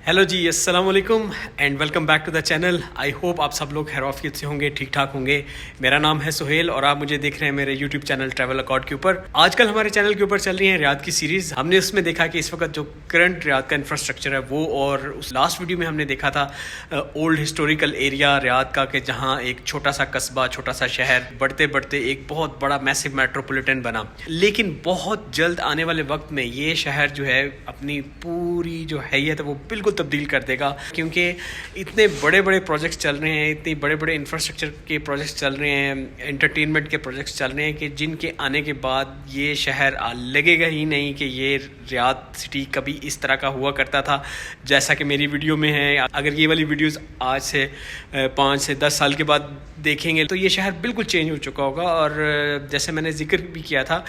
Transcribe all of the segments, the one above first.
Hello जी, अस्सलाम वालेकुम and welcome back to the channel. I hope आप सब लोग खैरियत से होंगे, ठीक ठाक होंगे। मेरा नाम है सुहेल और आप मुझे देख रहे हैं मेरे यूट्यूब चैनल ट्रैवल अकॉर्ड के ऊपर। आजकल हमारे चैनल के ऊपर चल रही है रियाद की सीरीज़। हमने उसमें देखा कि इस वक्त जो करंट रियाद का इंफ्रास्ट्रक्चर है वो, और उस लास्ट वीडियो में हमने देखा था ओल्ड हिस्टोरिकल एरिया रियाद का, कि जहाँ एक छोटा सा कस्बा, छोटा सा शहर बढ़ते बढ़ते एक बहुत बड़ा मैसिव मेट्रोपॉलिटन बना। लेकिन बहुत जल्द आने वाले वक्त में ये शहर जो है अपनी पूरी जो हैयत है वो बिल्कुल तब्दील कर देगा, क्योंकि इतने बड़े बड़े प्रोजेक्ट्स चल रहे हैं, इतने बड़े बड़े इंफ्रास्ट्रक्चर के प्रोजेक्ट्स चल रहे हैं, एंटरटेनमेंट के प्रोजेक्ट्स चल रहे हैं, कि जिनके आने के बाद ये शहर लगेगा ही नहीं कि ये रियाद सिटी कभी इस तरह का हुआ करता था जैसा कि मेरी वीडियो में है। अगर ये वाली वीडियोस आज से 5 से 10 साल के बाद देखेंगे तो ये शहर बिल्कुल चेंज हो चुका होगा। और जैसे मैंने जिक्र भी किया था,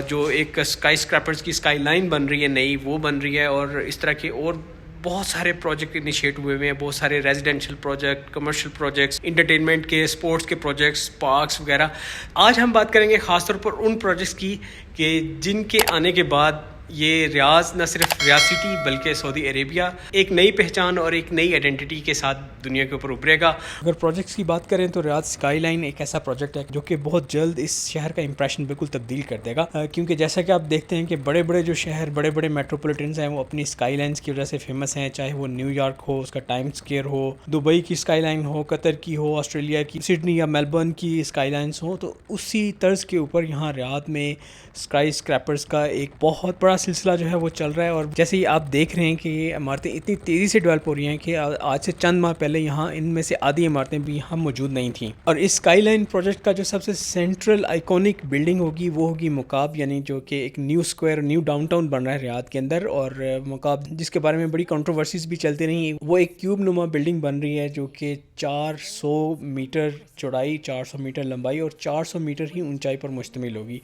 जो एक स्काई स्क्रैपर्स की स्काई लाइन बन रही है नई, वो बन रही है, और इस तरह के और बहुत सारे प्रोजेक्ट इनिशिएट हुए हुए हैं, बहुत सारे residential project, commercial projects, entertainment के, स्पोर्ट्स के प्रोजेक्ट्स, पार्क्स वगैरह। आज हम बात करेंगे ख़ासतौर पर उन प्रोजेक्ट्स की कि जिनके आने के बाद ये रियाज न सिर्फ रियाद सिटी बल्कि सऊदी अरेबिया एक नई पहचान और एक नई आइडेंटिटी के साथ दुनिया के ऊपर उभरेगा। अगर प्रोजेक्ट्स की बात करें तो रियाद स्काई लाइन एक ऐसा प्रोजेक्ट है जो कि बहुत जल्द इस शहर का इंप्रेशन बिल्कुल तब्दील कर देगा, क्योंकि जैसा कि आप देखते हैं कि बड़े बड़े जो शहर, बड़े बड़े मेट्रोपॉलिटन्स हैं, वो अपनी स्काई लाइन्स की वजह से फेमस हैं। चाहे वो न्यूयॉर्क हो, उसका टाइम स्क्वायर हो, दुबई की स्काई लाइन हो, कतर की हो, ऑस्ट्रेलिया की सिडनी या मेलबर्न की स्काई लाइन्स हो, तो उसी तर्ज के ऊपर यहाँ रियाद में स्काई स्क्रैपर्स का एक बहुत बड़ा सिलसिला जो है वो चल रहा है। और जैसे ही आप देख रहे हैं कि ये इमारतें इतनी तेज़ी से डेवलप हो रही हैं कि आज से चंद माह पहले यहाँ इनमें से आधी इमारतें भी यहाँ मौजूद नहीं थीं। और इस स्काई लाइन प्रोजेक्ट का जो सबसे सेंट्रल आइकॉनिक बिल्डिंग होगी वो होगी मुकाब, यानी जो कि एक न्यू स्क्वायर, न्यू डाउनटाउन बन रहा है रियाद के अंदर। और मुकाब, जिसके बारे में बड़ी कंट्रोवर्सीज भी चलती रही, वो एक क्यूब नुमा बिल्डिंग बन रही है जो कि 400 मीटर चौड़ाई, 400 मीटर लंबाई और 400 मीटर ही ऊंचाई पर मुश्तमिल होगी।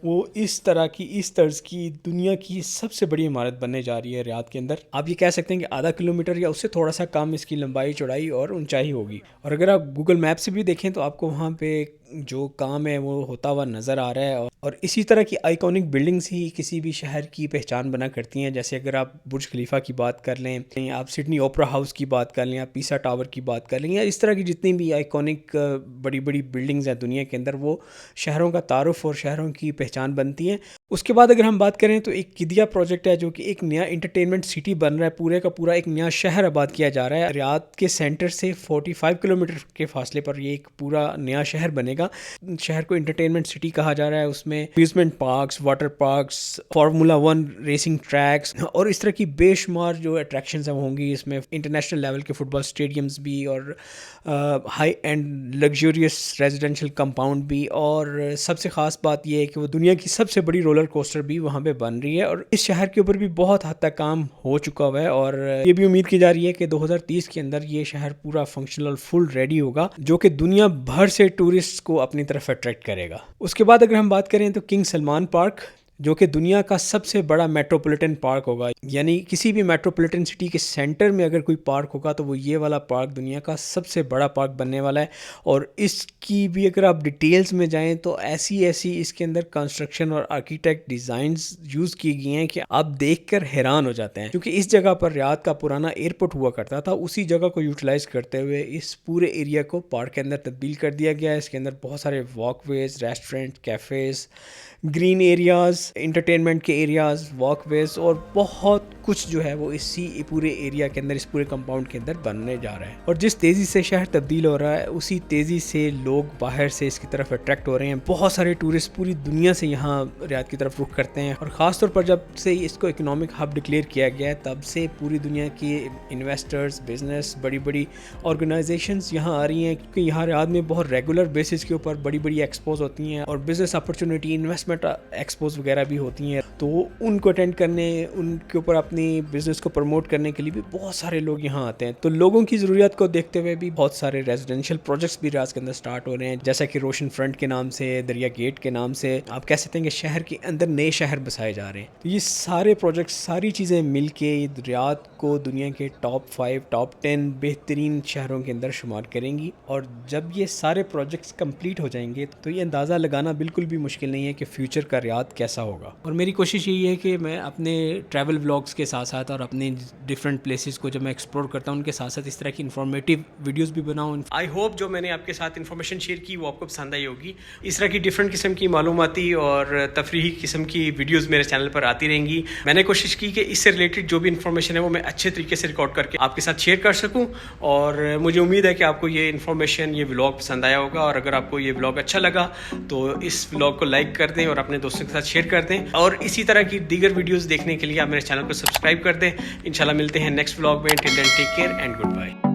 वो इस तरह की, इस तर्ज की दुनिया की सबसे बड़ी इमारत बनने जा रही है रियाद के अंदर। आप ये कह सकते हैं कि आधा किलोमीटर या उससे थोड़ा सा कम इसकी लंबाई, चौड़ाई और ऊंचाई होगी। और अगर आप गूगल मैप से भी देखें तो आपको वहाँ पे जो काम है वो होता हुआ नज़र आ रहा है। और इसी तरह की आइकॉनिक बिल्डिंग्स ही किसी भी शहर की पहचान बना करती हैं। जैसे अगर आप बुर्ज खलीफा की बात कर लें, आप सिडनी ओपेरा हाउस की बात कर लें, आप पीसा टावर की बात कर लें, या इस तरह की जितनी भी आइकॉनिक बड़ी बड़ी बिल्डिंग्स हैं दुनिया के अंदर, वो शहरों का तारुफ और शहरों की पहचान बनती हैं। उसके बाद अगर हम बात करें तो एक किदिया प्रोजेक्ट है जो कि एक नया इंटरटेनमेंट सिटी बन रहा है, पूरे का पूरा एक नया शहर आबाद किया जा रहा है। रियाद के सेंटर से 45 किलोमीटर के फासले पर ये एक पूरा नया शहर बनेगा। शहर को इंटरटेनमेंट सिटी कहा जा रहा है। उसमें amusement parks, water parks, formula 1 racing tracks और इस तरह की बेशुमार जो अट्रैक्शंस हैं वो होंगी। इसमें इंटरनेशनल लेवल के फुटबॉल स्टेडियम्स भी, और high and luxurious residential compound भी, और सबसे ख़ास बात यह है कि वो दुनिया की सबसे बड़ी रोलर कोस्टर भी वहाँ पे बन रही है। और इस शहर के ऊपर भी बहुत हद तक काम हो चुका हुआ है, और ये भी उम्मीद की जा रही है कि 2030 के अंदर ये शहर पूरा फंक्शनल, फुल रेडी होगा, जो कि दुनिया भर से टूरिस्ट को अपनी तरफ अट्रैक्ट करेगा। उसके बाद अगर हम बात करें तो किंग सलमान पार्क, जो कि दुनिया का सबसे बड़ा मेट्रोपॉलिटन पार्क होगा। यानी किसी भी मेट्रोपॉलिटन सिटी के सेंटर में अगर कोई पार्क होगा तो वो ये वाला पार्क दुनिया का सबसे बड़ा पार्क बनने वाला है। और इसकी भी अगर आप डिटेल्स में जाएं तो ऐसी ऐसी इसके अंदर कंस्ट्रक्शन और आर्किटेक्ट डिज़ाइंस यूज़ की गई हैं कि आप देखकर हैरान हो जाते हैं। क्योंकि इस जगह पर रियाद का पुराना एयरपोर्ट हुआ करता था, उसी जगह को यूटिलाइज़ करते हुए इस पूरे एरिया को पार्क के अंदर तब्दील कर दिया गया है। इसके अंदर बहुत सारे walkways, restaurant, cafes, green areas, entertainment के एरियाज़, वॉकवेज और बहुत कुछ जो है वो इसी पूरे एरिया के अंदर, इस पूरे कंपाउंड के अंदर बनने जा रहा है। और जिस तेज़ी से शहर तब्दील हो रहा है उसी तेज़ी से लोग बाहर से इसकी तरफ अट्रैक्ट हो रहे हैं। बहुत सारे टूरिस्ट पूरी दुनिया से यहाँ रियाद की तरफ रुख करते हैं। और ख़ास तौर पर जब से इसको इकोनॉमिक हब डिक्लेयर किया गया है तब से पूरी दुनिया के इन्वेस्टर्स, बिजनेस, बड़ी बड़ी ऑर्गेनाइजेशंस यहाँ आ रही हैं, क्योंकि यहाँ रियाद में बहुत रेगुलर बेसिस के ऊपर बड़ी बड़ी एक्सपोज होती हैं और बिज़नेस अपॉर्चुनिटी, इन्वेस्टमेंट एक्सपोज वगैरह भी होती हैं। तो उनको अटेंड करने, उनके ऊपर अपनी बिजनेस को प्रमोट करने के लिए भी बहुत सारे लोग यहाँ आते हैं। तो लोगों की ज़रूरियात को देखते हुए भी बहुत सारे रेजिडेंशियल प्रोजेक्ट्स भी रियाद के अंदर स्टार्ट हो रहे हैं, जैसा कि रोशन फ्रंट के नाम से, दरिया गेट के नाम से। आप कह सकते हैं कि शहर के अंदर नए शहर बसाए जा रहे हैं। तो ये सारे प्रोजेक्ट्स, सारी चीज़ें मिल के रियाद को दुनिया के टॉप 5, टॉप 10 बेहतरीन शहरों के अंदर शुमार करेंगी। और जब ये सारे प्रोजेक्ट्स कंप्लीट हो जाएंगे तो ये अंदाज़ा लगाना बिल्कुल भी मुश्किल नहीं है कि फ्यूचर का रियाद कैसा ہوگا. اور میری کوشش یہی ہے کہ میں اپنے ٹریول بلاگس کے ساتھ ساتھ اور اپنے ڈفرینٹ پلیسز کو جب میں ایکسپلور کرتا ہوں ان کے ساتھ ساتھ اس طرح کی انفارمیٹیو ویڈیوز بھی بناؤں. آئی ہوپ جو میں نے آپ کے ساتھ انفارمیشن شیئر کی وہ آپ کو پسند آئی ہوگی. اس طرح کی ڈفرینٹ قسم کی معلوماتی اور تفریحی قسم کی ویڈیوز میرے چینل پر آتی رہیں گی. میں نے کوشش کی کہ اس سے ریلیٹڈ جو بھی انفارمیشن ہے وہ میں اچھے طریقے سے ریکارڈ کر کے آپ کے ساتھ شیئر کر سکوں. اور مجھے امید ہے کہ آپ کو یہ انفارمیشن یہ ولاگ پسند آیا ہوگا. اور اگر آپ کو یہ ولاگ اچھا لگا تو اس ولاگ کو لائک کر دیں اور اپنے دوستوں کے ساتھ شیئر کر دیں. اور اسی طرح کی دیگر ویڈیوز دیکھنے کے لیے آپ میرے چینل کو سبسکرائب کر دیں. انشاءاللہ ملتے ہیں نیکسٹ ولاگ میں. Till then take care and good bye.